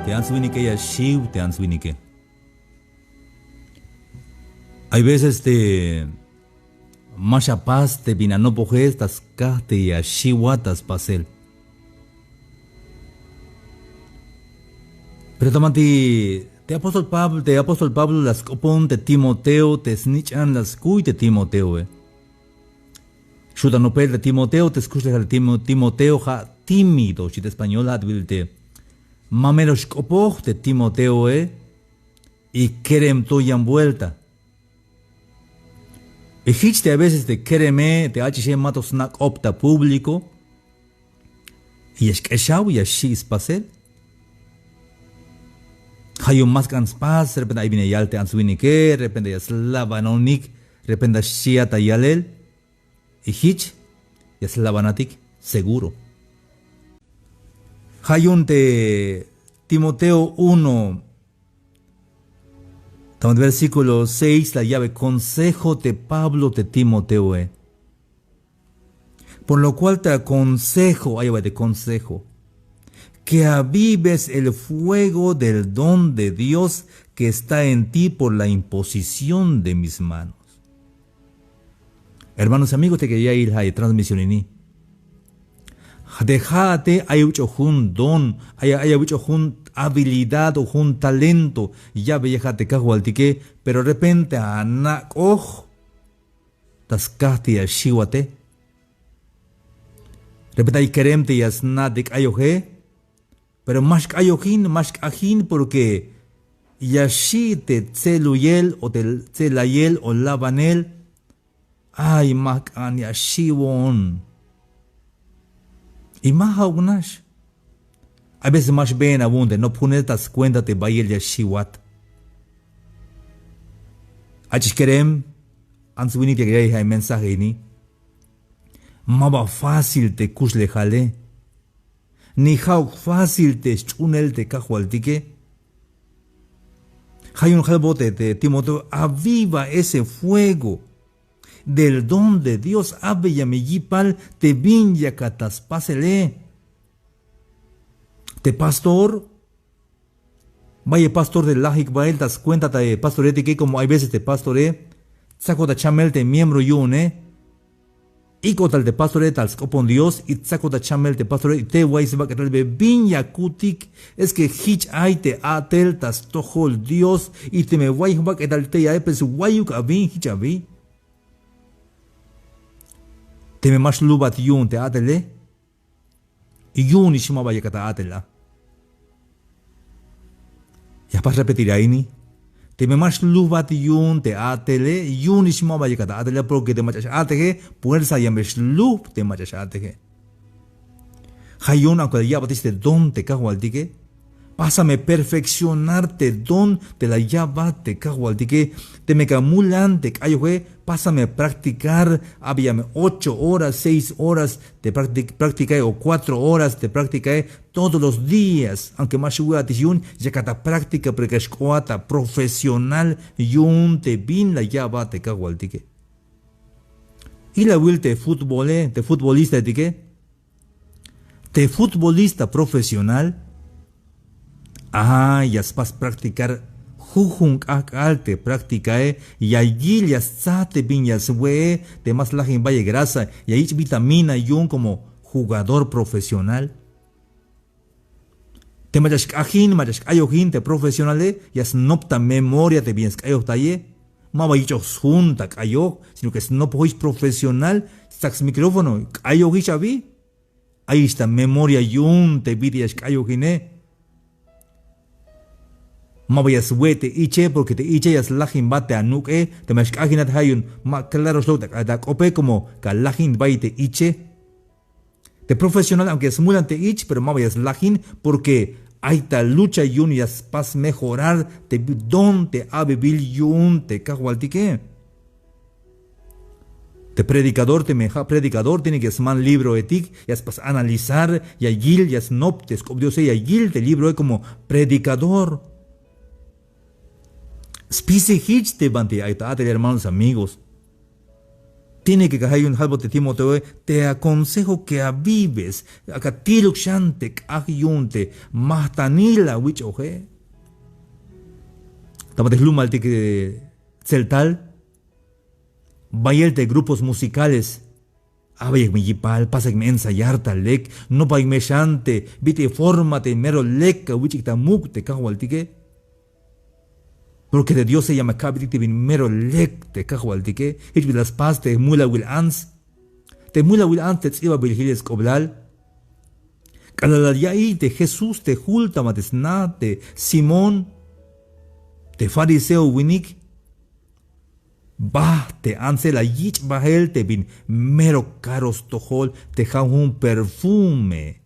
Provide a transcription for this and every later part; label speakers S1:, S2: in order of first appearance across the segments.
S1: te answinike ya shiv te answinike. Hay veces masha paz te binano pogestas kahte ya shiwatas pasel. Pero tamanti te apóstol Pablo las copon te Timoteo te snichan las cuy te Timoteo Shuta no pel de Timoteo te escucha el Timoteo ja tímido si de español advilte mameros copoj de Timoteo y querem toyan vuelta. Y hichte a veces te quereme te hache mato snack opta público y es que shau y shis pasel. Hay un más canspas, de repente ahí viene yalte answinike, de repente ya slavanonik, de repente shiata yalel, y hich, ya slavanatik, seguro. Hay un de Timoteo 1, también versículo 6, la llave, consejo de Pablo de Timoteo. Por lo cual te aconsejo, ahí va de consejo, que avives el fuego del don de Dios que está en ti por la imposición de mis manos. Hermanos y amigos, te quería ir a transmisión en Dejate, hay un don, hay un habilidad o un talento, ya vejate cajualtique, pero de repente anak tascasti a shiwate. De repente hay queremte y asnadik ayoje. Pero más ajin porque yashi te tseluyel o te tselayel o labanel ay mak an yashiwon y más aunash a veces más bien abunde no punetas cuenta te bayel yashiwat achis querem answini te quería hay mensaje ni maba fácil te kusle jale ni how fácil te chunel te cajualtique. Hay un jalbote de Timoteo, aviva ese fuego del don de Dios, ave yameyipal te vinya cataspasele. Te pastor, vaya pastor de lajik bael, das cuenta de pastorete que como hay veces te pastore, saco da chamel te miembro yune. Y tal de pastore tal scopon Dios y saco da chamel de pastore te wais va que viña kutik es que hich ay te atel tas tojol Dios y te me wais va que tal te ya epes wayuk avin hich avi te me mas lubat yun te atele y yun y shima vaya kata atela ya pas repetir ahí ni te me más lubat yun te atele yun y shima vaya kata atele porque te machas atege fuerza y ambes lub te machas atege hayun aunque ya batiste don te cajualtique pásame perfeccionarte don te la llava te cajualtique te me camulan te cayoje pásame practicar habíame 8 horas 6 horas te practicé o 4 horas te practicé todos los días aunque más yun ya cada práctica precascoata profesional yun te bin la llava te cajualtique y la will te futbolista te futbolista profesional ya vas practicar jujun alte practicae y allí ya te viñas we te más la valle grasa y ahí vitamina yun como jugador profesional te mayas ajin te profesional y as nopta memoria te vienes cayo talle mama yicho junta cayo sino que es no pois profesional sax micrófono cayo gichavi ahí está memoria yun te vidias cayo gine Mabayas wete iche porque te iche yas lajin bate anuke te mas kaginat hayun ma claro slow da ope como kalajin baite iche te profesional aunque es muy ante ich pero mabayas lajin porque hay tal lucha yun yas pas mejorar te don te abebil yun te cajualtique te predicador te meja predicador tiene que es man libro etic yas pas analizar y agil yas noptes Dios y agil te libro como predicador Spise hitch te bante aita hermanos amigos. tiene que caer un halbo de Timoteo, te aconsejo que avives, acá tiluxante, ayunte, mahtanila, wich oje. Tapates lumal que celtal, vayelte grupos musicales, abay me yipal, pasa que me ensayar talek, no pa me chante, vite fórmate mero lek, wich ta muk te cahualtique. Porque de Dios se llama cabrit bin mero lek te cahualtique, ich vil las paz te mula wil ans, te tsiba bilhiles coblal. Calalariai de Jesús te julta matesna, te Simón, te fariseo winik, bah te anse la yich bahel te bin mero caros tojol, te un perfume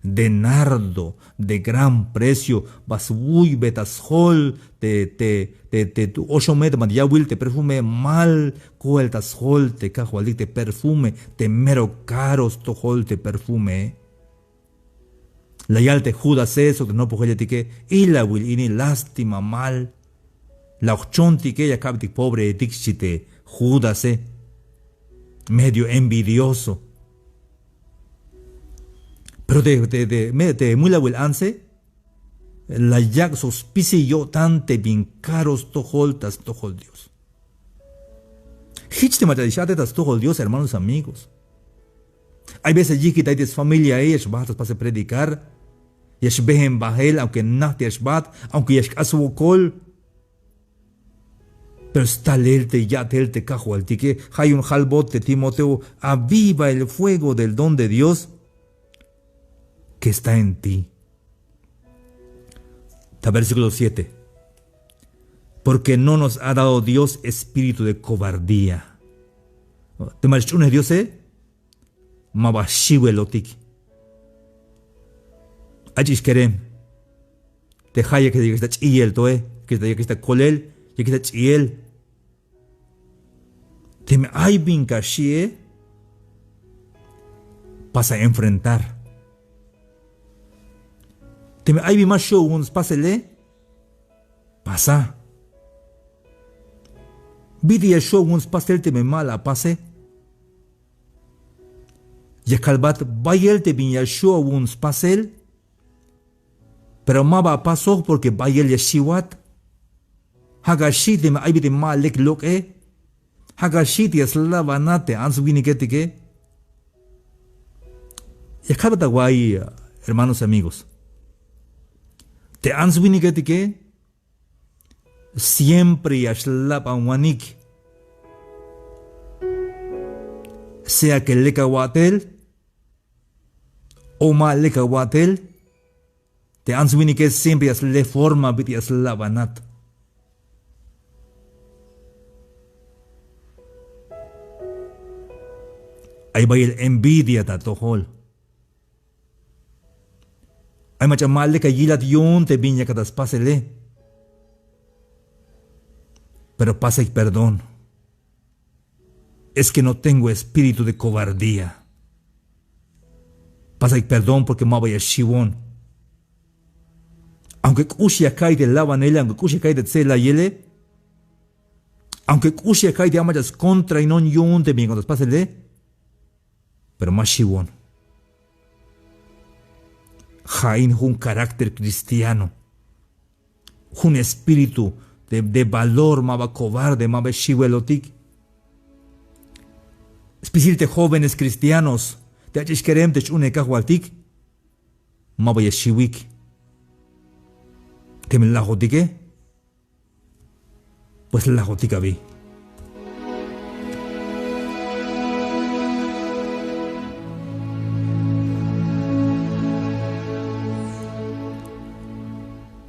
S1: de nardo, de gran precio, vas uy betashol, tu 8 metros, ya will te perfume mal, cuel tashol, te cajualí, te perfume, te mero caros tojol, te perfume. La yal te judas eso, que no puede que, y la will, y ni lástima mal. La ochonti que ella cabe pobre, dixite, judas, medio envidioso. Pero de muy la will anse, la yak sospici yo tante bin caros tojoltas tojol Dios. Hitch te matadishate tas tojol Dios, hermanos amigos. Hay veces allí que taites familia ellas batas para predicar, yash behen bahel, aunque nahti yash bat, aunque yash aswokol. Pero está lelte ya telte cajo al tique, hay un halbot de Timoteo, aviva el fuego del don de Dios que está en ti. Versículo 7. Porque no nos ha dado Dios espíritu de cobardía. ¿Te marchunes Dios, Mabashiwe lotik. Achis kerem. Te haya que está chiel toe, que está kolel, que está chiel. Te me hay bin kashie. Pasa a enfrentar. Te me hay más show unos pásele. Pasa. Vidi el show unos pastel te me mala pase. Ya calbat bayel te viña show unos pasel. Pero maba paso porque bayel ya shiwat. Hagashi te me hay de malek lok Hagashi te slavanate ans vinikete que. Ya calbat guay, hermanos amigos. Te answini que siempre yashlap anwanik, sea que lekawatel o mal lekawatel, te answini que siempre yasle forma bit yaslavanat. Ahí va el envidia tatojol. Hay mucha mal que allí la dion te viña cada pásele. Pero pasa y perdón. Es que no tengo espíritu de cobardía. Pasa y perdón porque me voy a shivon. Aunque kushia cae de lavanela, aunque kushia cae de tsela yele, aunque kushia cae de amayas contra y non yon te viña cada pásele, pero más shivon. Jain un carácter cristiano, un espíritu de valor, maba cobarde, maba shiwelotik. Especialmente jóvenes cristianos, te haches querem te chune kahualtik, maba yeshiwik. ¿Te me la jotike? Pues la jotika vi.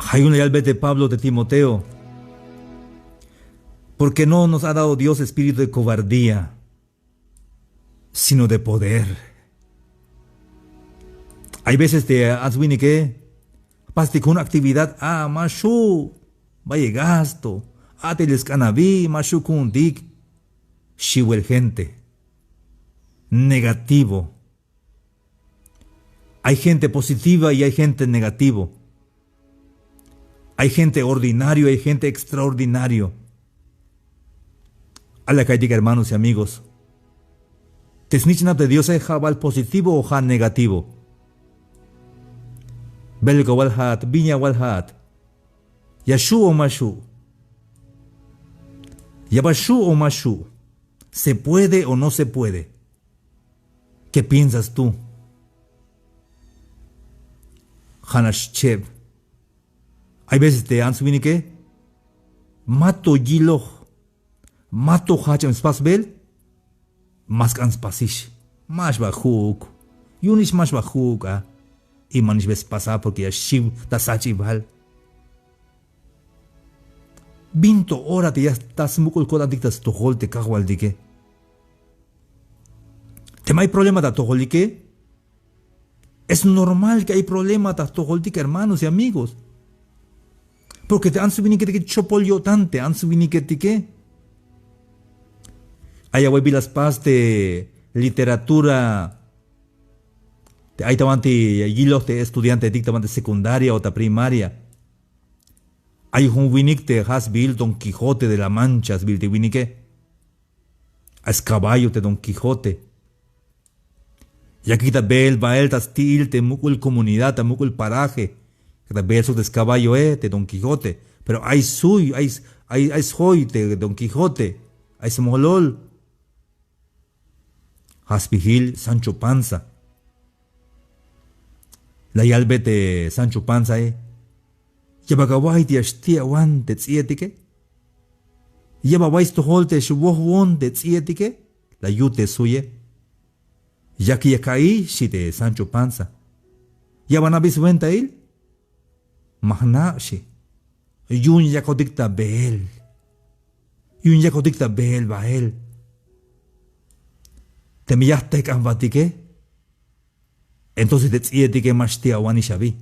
S1: Hay una yalbe de Pablo de Timoteo. Porque no nos ha dado Dios espíritu de cobardía, sino de poder. Hay veces de azwini que pasti con una actividad, mashu, vaya gasto, teles canaví, mashu kun dik, shiwel gente. Negativo. Hay gente positiva y hay gente negativo. Hay gente ordinario, hay gente extraordinario. A la calle, hermanos y amigos, Te snichnap de Dios jabal positivo o ja negativo. Belga wal hat, viña wal hat. Yashu o mashu. Yabashu o mashu. ¿Se puede o no se puede? ¿Qué piensas tú? Hanash Chev. Hay veces te han subido que mato gilo, mato hacham spasbel, mas kan spasish, mas bajuk, yunis mas bajuk, y manish ves pasar porque ya shiv da sachival. Binto hora te ya estás mukul koda dictas tohol te kawal dike. Te hay problema da tohol dike. Es normal que hay problema da tohol dike, hermanos y amigos. Porque te han subido que chopol yo tante, han subido que allá voy las paz de literatura. Ahí estaban de estudiantes de secundaria o de primaria. Hay un winik de Hasbil Don Quijote de la Mancha, Hasbil de winike. Es caballo de Don Quijote. Y aquí está bel, bael, tastil, te mukul comunidad, te mukul paraje. Que versos de caballo de Don Quijote. Pero hay suy, hay soy de Don Quijote. Hay semolol. Haspigil Sancho Panza. La yalbe de Sancho Panza Yabagawai de Ashtia wan de Tsietike. Yabawais to holte shubohwon de Tsietike. La yute suye. Yaki yakai shi de Sancho Panza. Yabanabis venta il. Mahnashi. Yun yakodikta beel. Yun yakodikta beel bael. Te miyaste kambatike. Entonces te tsietike mashtia wanishabi.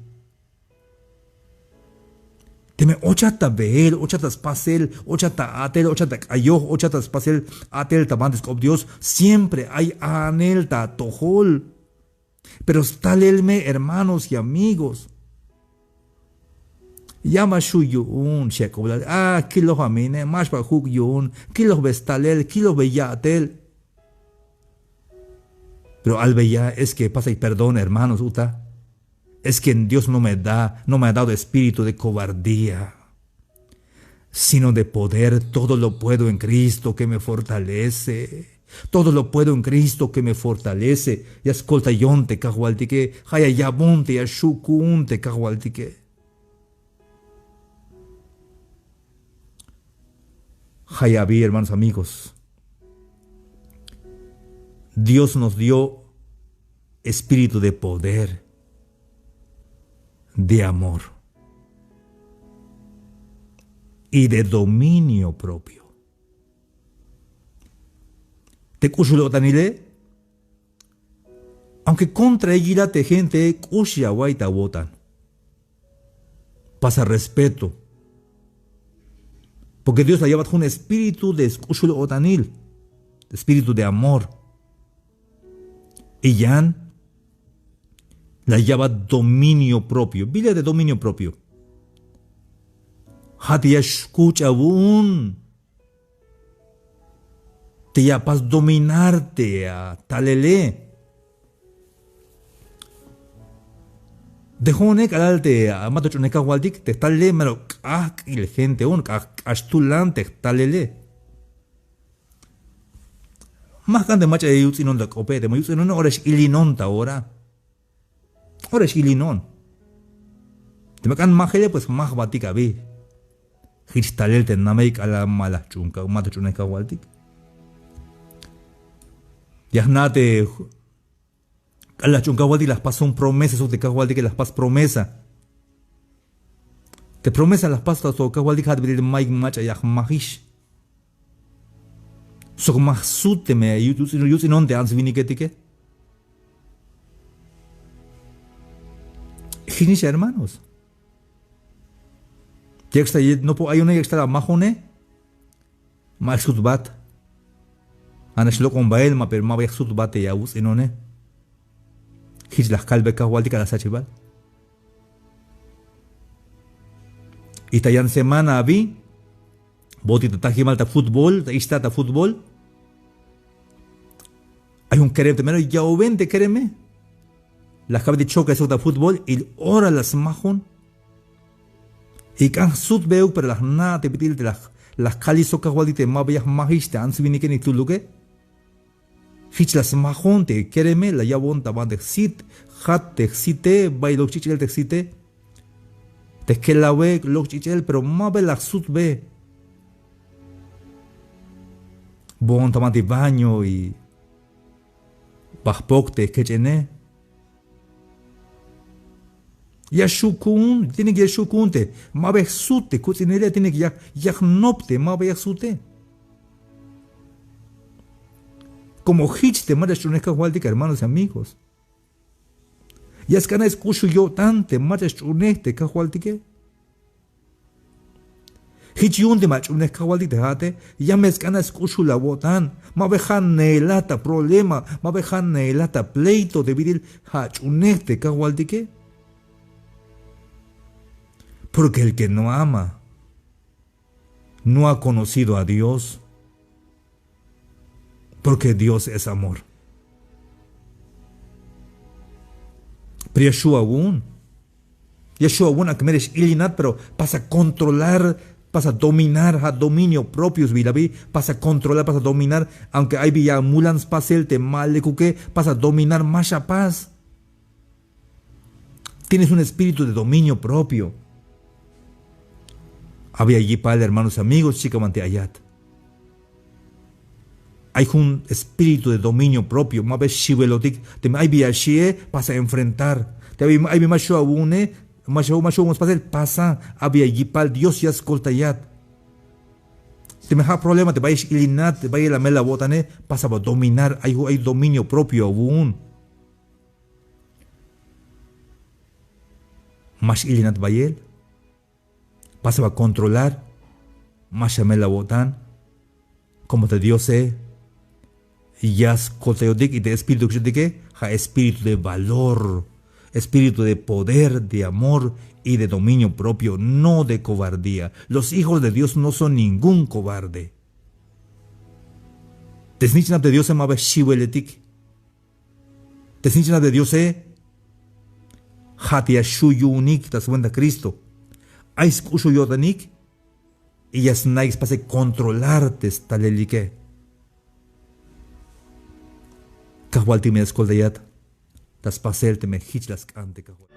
S1: Te me ochata beel, ochata spasel, ochata atel, ochata ayo, ochata spasel, atel tabantes con Dios. Siempre hay anelta tohol. Pero estalelme, hermanos y amigos. Llama shuyun, shekobla. Kilo hamine, más bajuk yun, kilo bestalel, kilo beyatel. Pero al beya es que pasa y perdón, hermanos, uta. Es que Dios no me ha dado espíritu de cobardía, sino de poder. Todo lo puedo en Cristo que me fortalece. Todo lo puedo en Cristo que me fortalece. Y ascolta yonte cahualtique, haya yabonte, yashukunte cahualtique. Hayabi, hermanos amigos, Dios nos dio espíritu de poder, de amor y de dominio propio. Te kushlo tanile, aunque contra ella te gente kushia waita votan. Pasa respeto. Porque Dios la lleva con un espíritu de escuchulo otanil, espíritu de amor. Y Jan la lleva dominio propio, Biblia de dominio propio. Hati escucha un. Te llamas dominarte a talele. Dejone calalte a mato choneka waldik te talle mero y la gente un astulante talele. Más grande macha de yutsinon da copete, mo yutsinon ahora es ilinon ta ahora. Ahora es ilinon. Te me can majele pues más batika vi. Histalel te nameik a la mala chunka, mato choneka waldik. Yahnate a las chuncahualdi las pas son promesas, o de cahualdi que las pas promesa. Te promesa las pastas o cahualdi que hadbir maig macha yah magish. So mahsute me yusin on te ans viniketike. Finish hermanos. Texta no po hay una extra mahone. Mahsut bat. Anashlo con bael ma per ma mahsut bat ya us inone. Hich las calve cahualdi cada sachibal. Y tayan semana vi. Boti ta tajimal ta fútbol, ta ista ta fútbol. Hay un querer primero, ya o ven de quereme. La cabe de choque eso de fútbol y ora las majon. Y can sud veo pero las nada te pitil de las calis o cahualite más bellas magiste ansi vini que ni tu luque. Fich las majon te quereme la ya bon taban de sit hat te excite bailo chichel te excite. Te que la ve lo chichel pero más ve la sud ve. Bon taban de baño y bajpok te que chene. Ya shukun, tiene que shukunte, mabe sute, kutinere tiene que ya nopte, mabe sute. Como hichte, madre chuneca hualdica, hermanos y amigos. Ya es que no escucho yo tante, madre chunete, cahualdique. Hichiun de machuneca hualdite, ya me escana escucho la botan, mabe hanelata problema, mabe hanelata pleito de viril hachunete, cahualdique. Porque el que no ama no ha conocido a Dios, porque Dios es amor. Pero Yeshua aún a que mereces ilinat, pero pasa a controlar, pasa a dominar, a dominio propios, vilabi, pasa a controlar, pasa a dominar, aunque hay villa mulans pasel te mal de cuque, pasa a dominar más a paz. Tienes un espíritu de dominio propio. Había allí padre, hermanos, amigos, chica mante ayat. Hay un espíritu de dominio propio. Más veces shivelotic, te hay vía shie, pasa a enfrentar. Te hay más shuabune, más pasa, había allí padre, Dios ya escolta ayat. Te me ha problema, te vayas ilinat, te vayas la mela botane, pasa a dominar, hay dominio propio aún. Más ilinat vayel. Pasa a controlar, más la botan, como de Dios y ya escoteodik y de espíritu que espíritu de valor, espíritu de poder, de amor y de dominio propio, no de cobardía. Los hijos de Dios no son ningún cobarde. Desnichnap de Dios mabe shibeletik. Desnichnap de Dios hatia shuyunik tas cuenta Cristo. Hay escucho yo danik y ya snakes pase controlarte esta lelique. Cahualti me escoldayat, das pasel te me hitch las cante cahual.